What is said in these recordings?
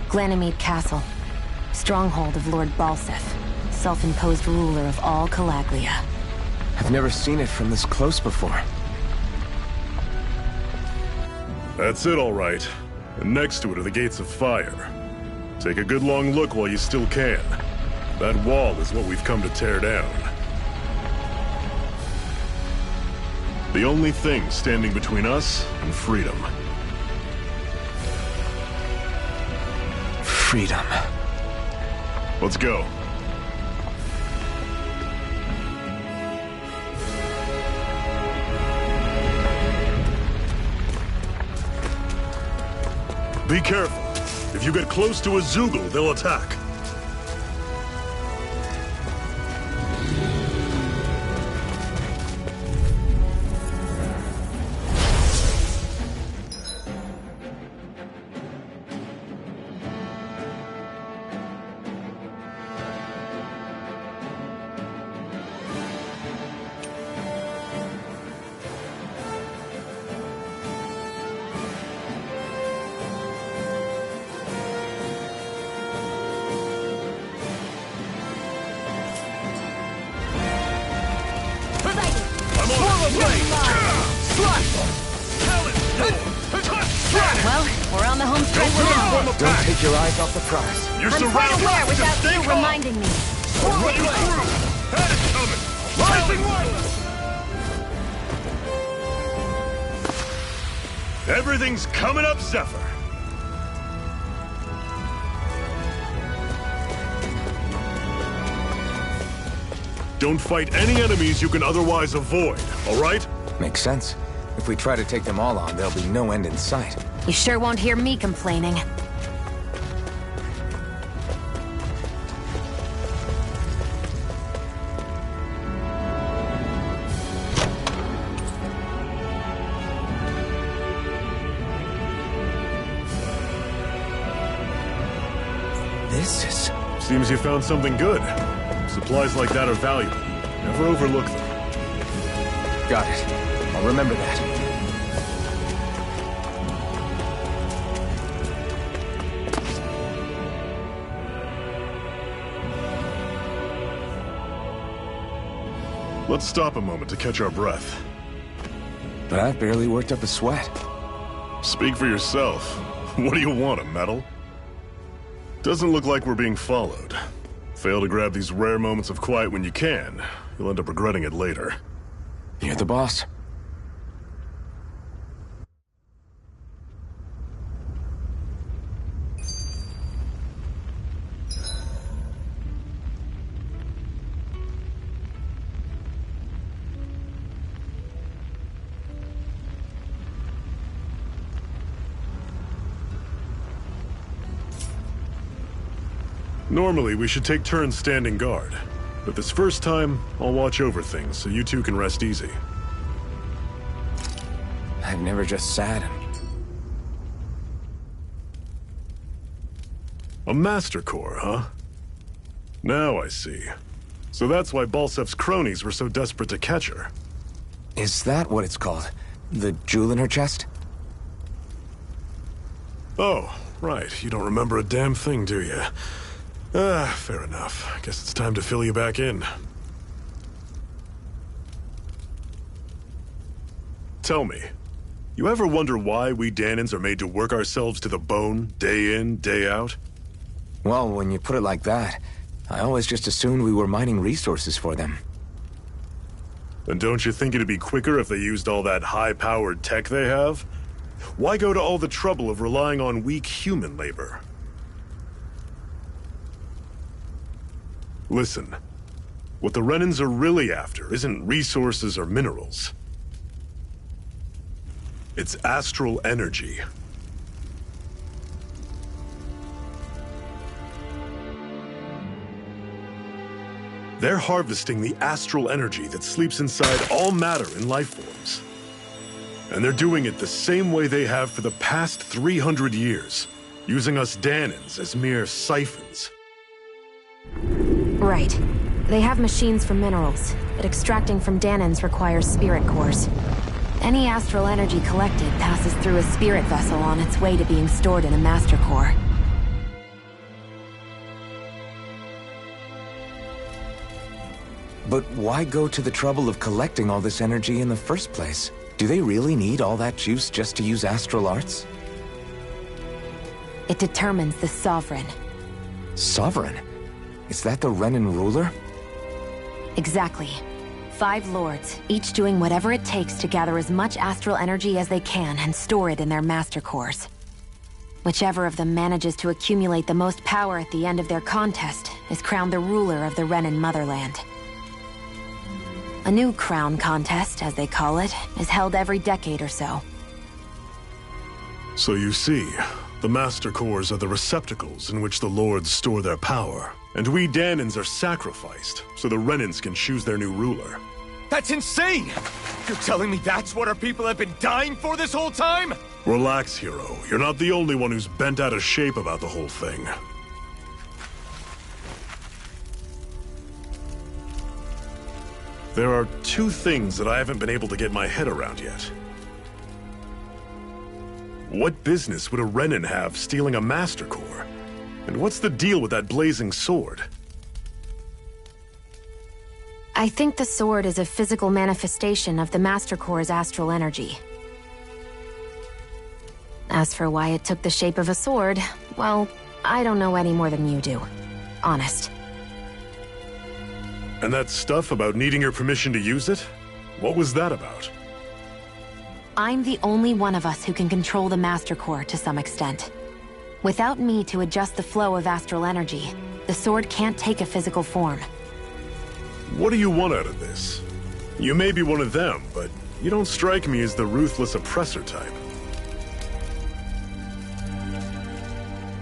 Glanamede Castle. Stronghold of Lord Balseph, self-imposed ruler of all Calaglia. I've never seen it from this close before. That's it, all right. And next to it are the Gates of Fire. Take a good long look while you still can. That wall is what we've come to tear down. The only thing standing between us and freedom. Freedom. Let's go. Be careful. If you get close to a Zeugle, they'll attack. Well, we're on the home stretch now. Don't take your eyes off the prize. You're I'm quite surrounded. aware Just without stay you calm. reminding me. Right through. Had it coming. Rising light. Everything's coming up, Zephyr. Don't fight any enemies you can otherwise avoid, all right? Makes sense. If we try to take them all on, there'll be no end in sight. You sure won't hear me complaining. This is... Seems you found something good. Supplies like that are valuable. Never overlook them. Got it. I'll remember that. Let's stop a moment to catch our breath. But I've barely worked up a sweat. Speak for yourself. What do you want, a medal? Doesn't look like we're being followed. Fail to grab these rare moments of quiet when you can. You'll end up regretting it later. You're the boss. Normally, we should take turns standing guard. But this first time, I'll watch over things so you two can rest easy. I've never just sat and... A Master Core, huh? Now I see. So that's why Balsef's cronies were so desperate to catch her. Is that what it's called? The jewel in her chest? Oh, right. You don't remember a damn thing, do you? Fair enough. Guess it's time to fill you back in. Tell me, you ever wonder why we Dahnans are made to work ourselves to the bone, day in, day out? Well, when you put it like that, I always just assumed we were mining resources for them. And don't you think it'd be quicker if they used all that high-powered tech they have? Why go to all the trouble of relying on weak human labor? Listen, what the Renans are really after isn't resources or minerals. It's astral energy. They're harvesting the astral energy that sleeps inside all matter in life forms. And they're doing it the same way they have for the past 300 years, using us Dahnans as mere siphons. Right. They have machines for minerals, but extracting from Dahnans requires spirit cores. Any astral energy collected passes through a spirit vessel on its way to being stored in a master core. But why go to the trouble of collecting all this energy in the first place? Do they really need all that juice just to use astral arts? It determines the Sovereign. Sovereign? Is that the Renan ruler? Exactly. 5 lords, each doing whatever it takes to gather as much astral energy as they can and store it in their master cores. Whichever of them manages to accumulate the most power at the end of their contest is crowned the ruler of the Renan motherland. A new crown contest, as they call it, is held every decade or so. So you see, the Master Cores are the receptacles in which the Lords store their power. And we Dahnans are sacrificed, so the Renans can choose their new ruler. That's insane! You're telling me that's what our people have been dying for this whole time? Relax, hero. You're not the only one who's bent out of shape about the whole thing. There are 2 things that I haven't been able to get my head around yet. What business would a Renan have stealing a Master Core? And what's the deal with that blazing sword? I think the sword is a physical manifestation of the Master Core's astral energy. As for why it took the shape of a sword, well, I don't know any more than you do. Honest. And that stuff about needing your permission to use it? What was that about? I'm the only one of us who can control the Master Core to some extent. Without me to adjust the flow of astral energy, the sword can't take a physical form. What do you want out of this? You may be one of them, but you don't strike me as the ruthless oppressor type.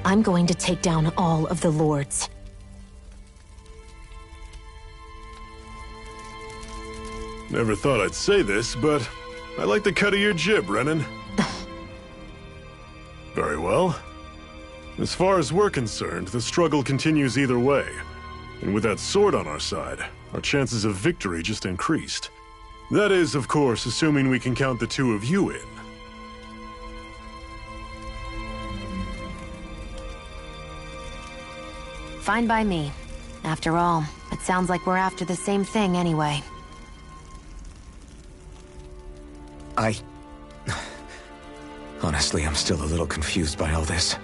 I'm going to take down all of the lords. Never thought I'd say this, but I like the cut of your jib, Renan. Very well. As far as we're concerned, the struggle continues either way. And with that sword on our side, our chances of victory just increased. That is, of course, assuming we can count the 2 of you in. Fine by me. After all, it sounds like we're after the same thing anyway. Honestly, I'm still a little confused by all this.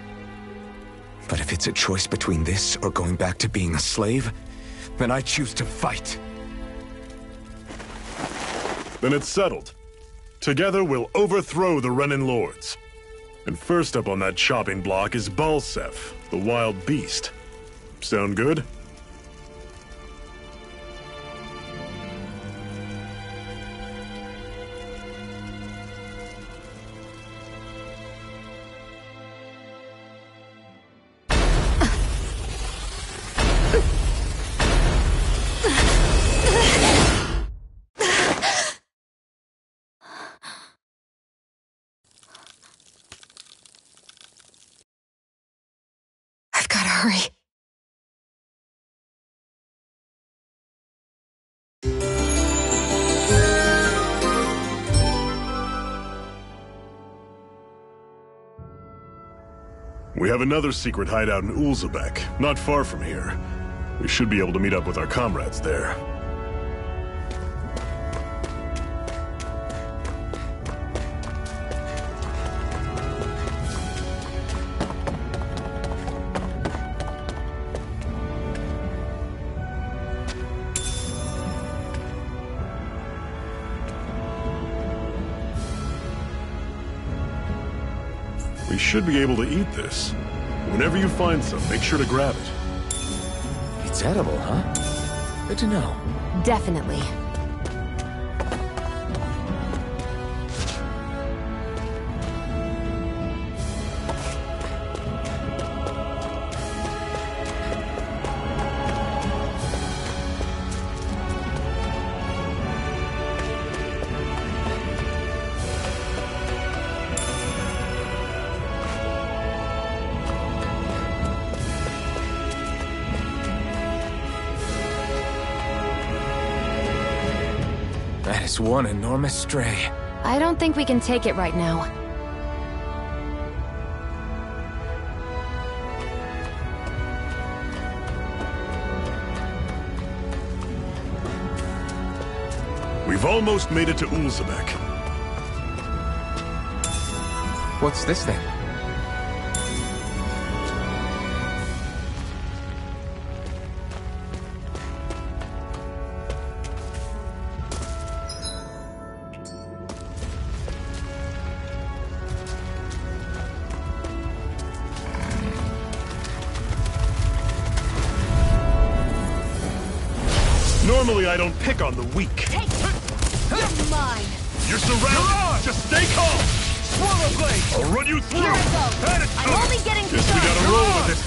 But if it's a choice between this or going back to being a slave, then I choose to fight. Then it's settled. Together we'll overthrow the Renan Lords. And first up on that chopping block is Balseph, the wild beast. Sound good? I've gotta hurry. We have another secret hideout in Ulzebek, not far from here. We should be able to meet up with our comrades there. We should be able to eat this. Whenever you find some, make sure to grab it. It's edible, huh? Good to know. Definitely. That is one enormous stray. I don't think we can take it right now. We've almost made it to Ulzebek. What's this thing? Normally I don't pick on the weak. Take it! You're mine! You're surrounded! Just stay calm! Swallow blade! I'll run you through! Here I go! Attitude. I'm only getting Guess we gotta roll with it.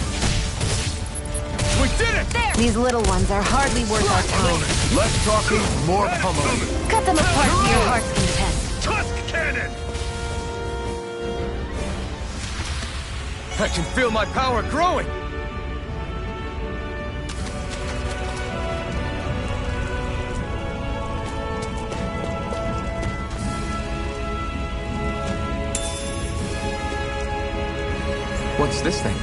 We did it! There! These little ones are hardly worth our time. Less talking, more pummeling. Cut them apart to your heart's content. Tusk cannon! I can feel my power growing! What's this thing?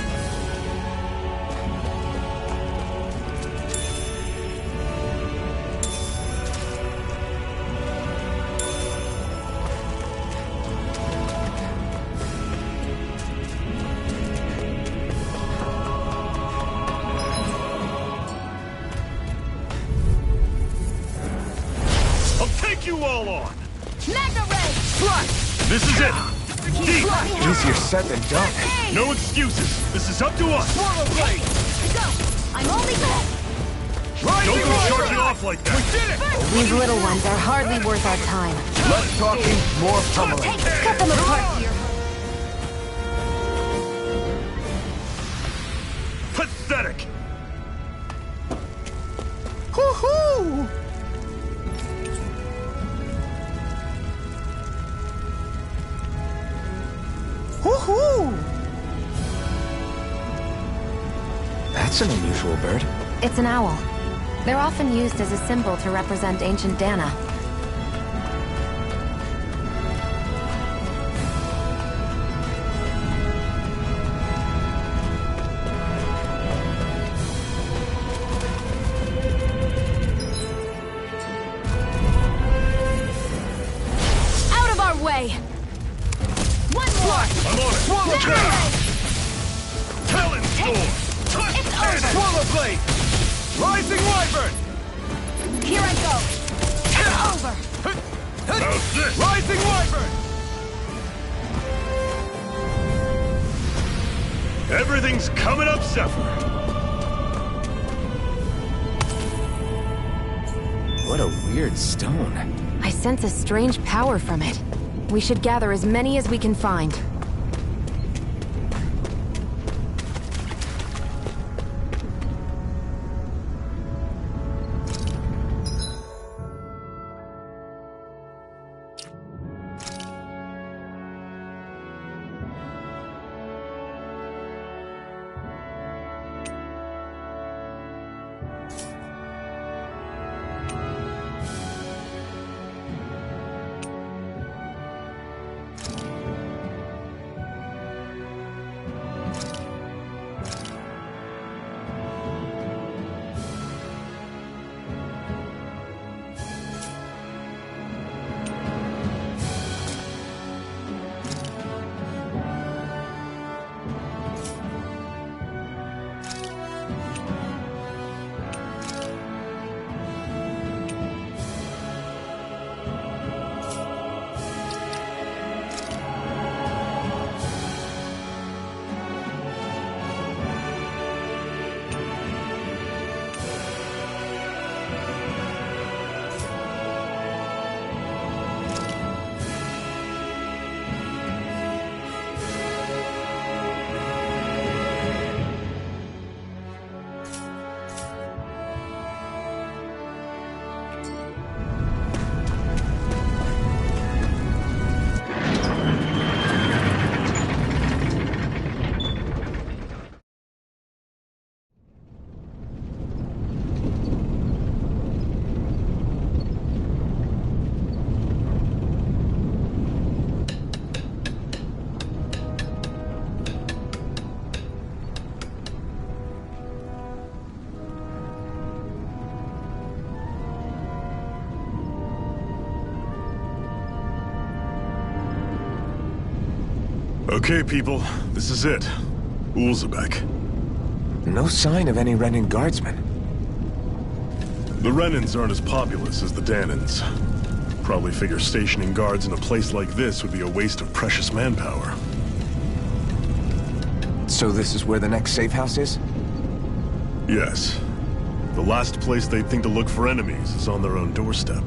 I'll take you all on! Magna Ray! This is it! Deep! Easier said than done. No excuses! This is up to us! Swallow blade! Go! I'm only good! Don't go charging off like that! Did it! These little ones are hardly worth our time. Less talking, more pummeling. Cut them apart to your... Pathetic! Hoo-hoo! Hoo-hoo! That's an unusual bird. It's an owl. They're often used as a symbol to represent ancient Dana. Out of our way! One more! I'm on it! Swallow Magna blade! Ray! Talon Storm! Tusk It's cannon! over! Swallow blade! Rising wyvern! Here I go! It's over! How's this? Rising wyvern! Everything's coming up, Zephyr! What a weird stone. I sense a strange power from it. We should gather as many as we can find. Okay, people, this is it. Ulzebek. No sign of any Renan guardsmen. The Renans aren't as populous as the Danans. Probably figure stationing guards in a place like this would be a waste of precious manpower. So this is where the next safe house is? Yes. The last place they'd think to look for enemies is on their own doorstep.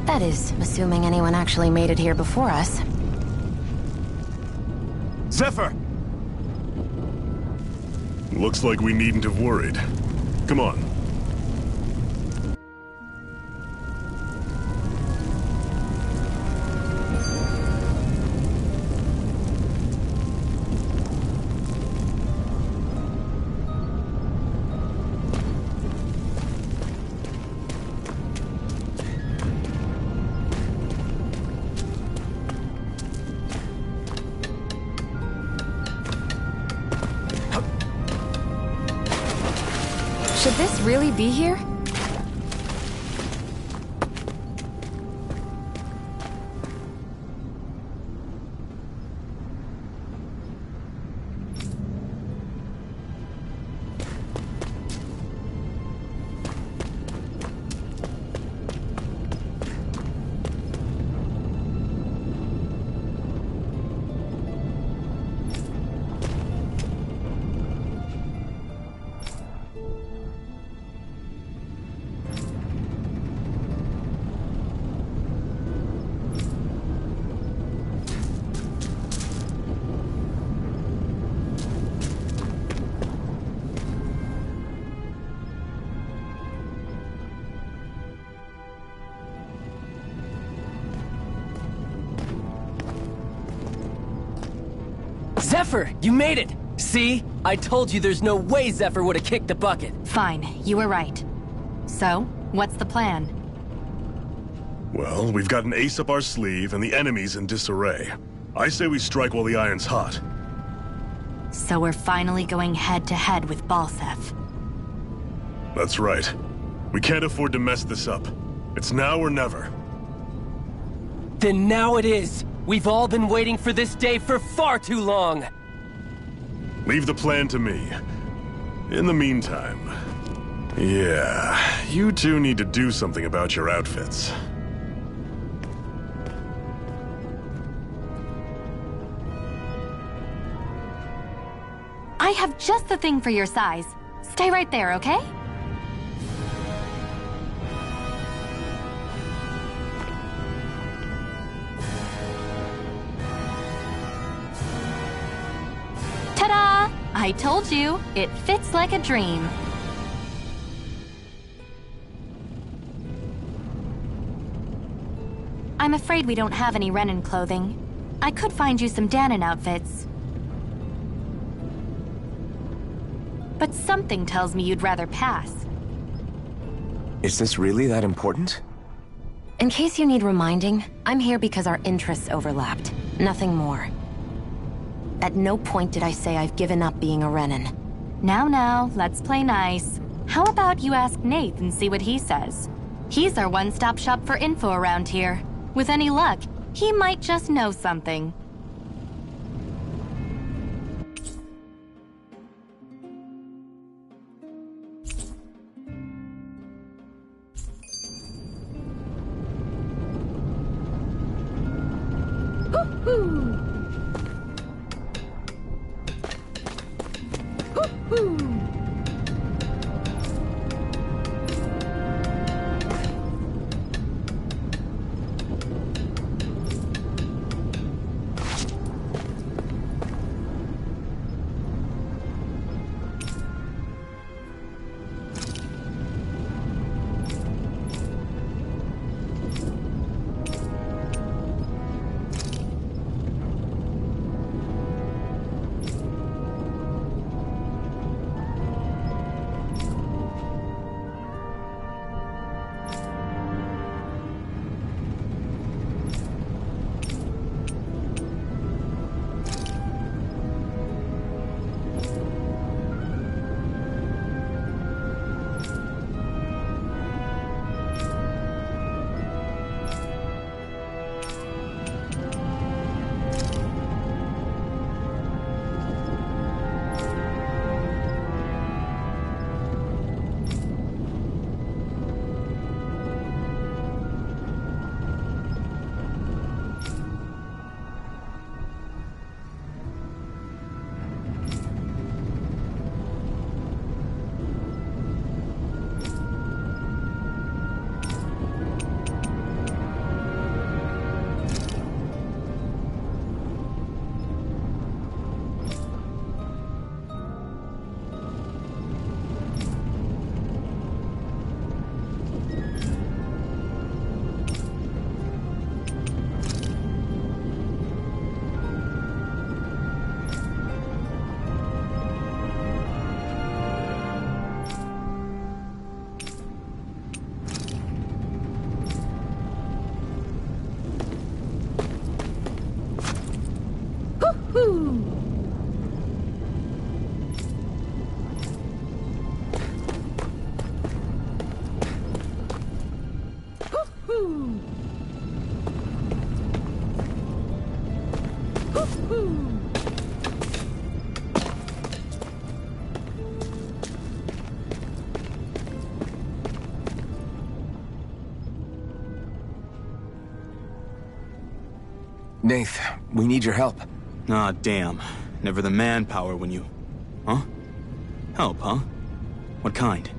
That is, assuming anyone actually made it here before us. Zephyr! Looks like we needn't have worried. Come on. Should this really be here? Zephyr, you made it! See? I told you there's no way Zephyr would have kicked the bucket. Fine, you were right. So, what's the plan? Well, we've got an ace up our sleeve and the enemy's in disarray. I say we strike while the iron's hot. So we're finally going head-to-head with Balseph. That's right. We can't afford to mess this up. It's now or never. Then now it is! We've all been waiting for this day for far too long! Leave the plan to me. In the meantime... yeah, you two need to do something about your outfits. I have just the thing for your size. Stay right there, okay? Ta-da! I told you, it fits like a dream. I'm afraid we don't have any Renan clothing. I could find you some Danan outfits. But something tells me you'd rather pass. Is this really that important? In case you need reminding, I'm here because our interests overlapped. Nothing more. At no point did I say I've given up being a Renan. Now, let's play nice. How about you ask Nath and see what he says? He's our one-stop shop for info around here. With any luck, he might just know something. Nath, we need your help. Ah, damn. Never the manpower when you... Huh? Help, huh? What kind?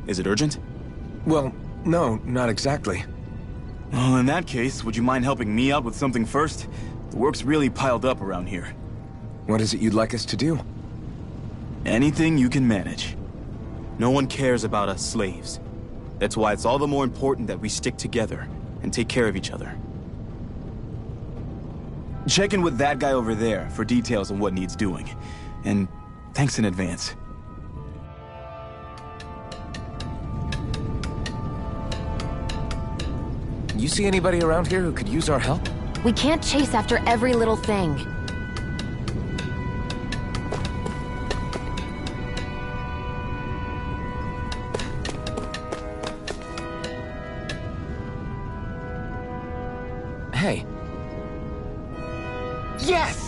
Is it urgent? Well, no, not exactly. Well, in that case, would you mind helping me out with something first? The work's really piled up around here. What is it you'd like us to do? Anything you can manage. No one cares about us slaves. That's why it's all the more important that we stick together and take care of each other. Check in with that guy over there for details on what needs doing. And thanks in advance. You see anybody around here who could use our help? We can't chase after every little thing. Hey. Yes!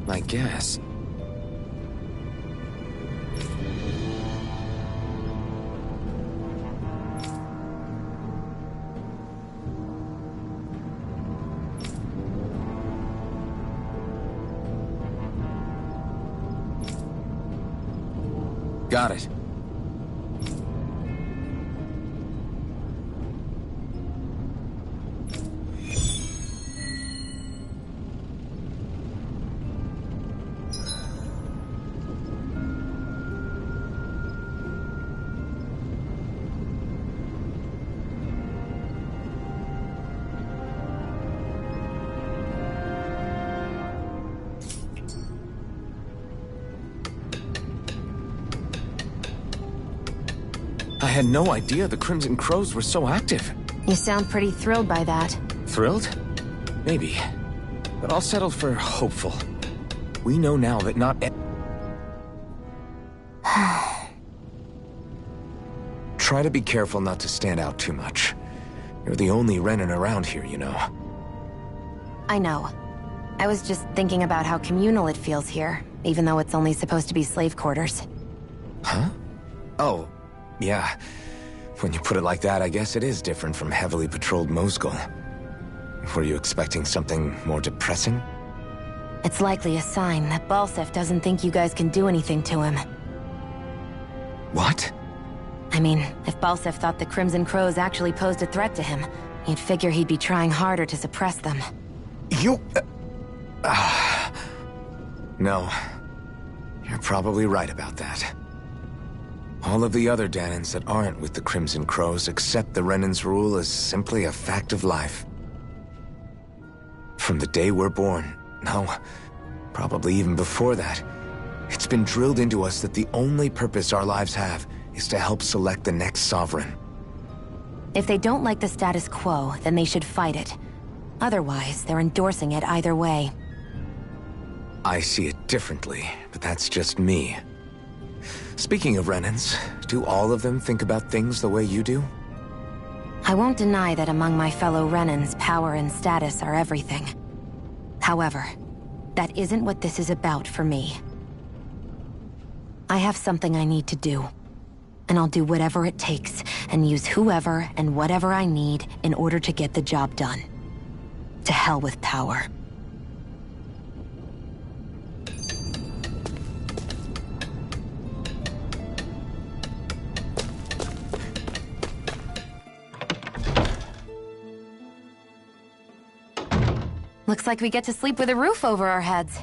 I guess. Got it. I had no idea the Crimson Crows were so active. You sound pretty thrilled by that. Thrilled? Maybe. But I'll settle for hopeful. We know now that not Try to be careful not to stand out too much. You're the only Renan around here, you know. I know. I was just thinking about how communal it feels here, even though it's only supposed to be slave quarters. Huh? Oh, yeah. When you put it like that, I guess it is different from heavily patrolled Mosgul. Were you expecting something more depressing? It's likely a sign that Balseph doesn't think you guys can do anything to him. What? I mean, if Balseph thought the Crimson Crows actually posed a threat to him, you'd figure he'd be trying harder to suppress them. You... No. You're probably right about that. All of the other Dahnans that aren't with the Crimson Crows accept the Renan's rule as simply a fact of life. From the day we're born, no, probably even before that, it's been drilled into us that the only purpose our lives have is to help select the next sovereign. If they don't like the status quo, then they should fight it. Otherwise, they're endorsing it either way. I see it differently, but that's just me. Speaking of Renans, do all of them think about things the way you do? I won't deny that among my fellow Renans, power and status are everything. However, that isn't what this is about for me. I have something I need to do, and I'll do whatever it takes, and use whoever and whatever I need in order to get the job done. To hell with power. Looks like we get to sleep with a roof over our heads.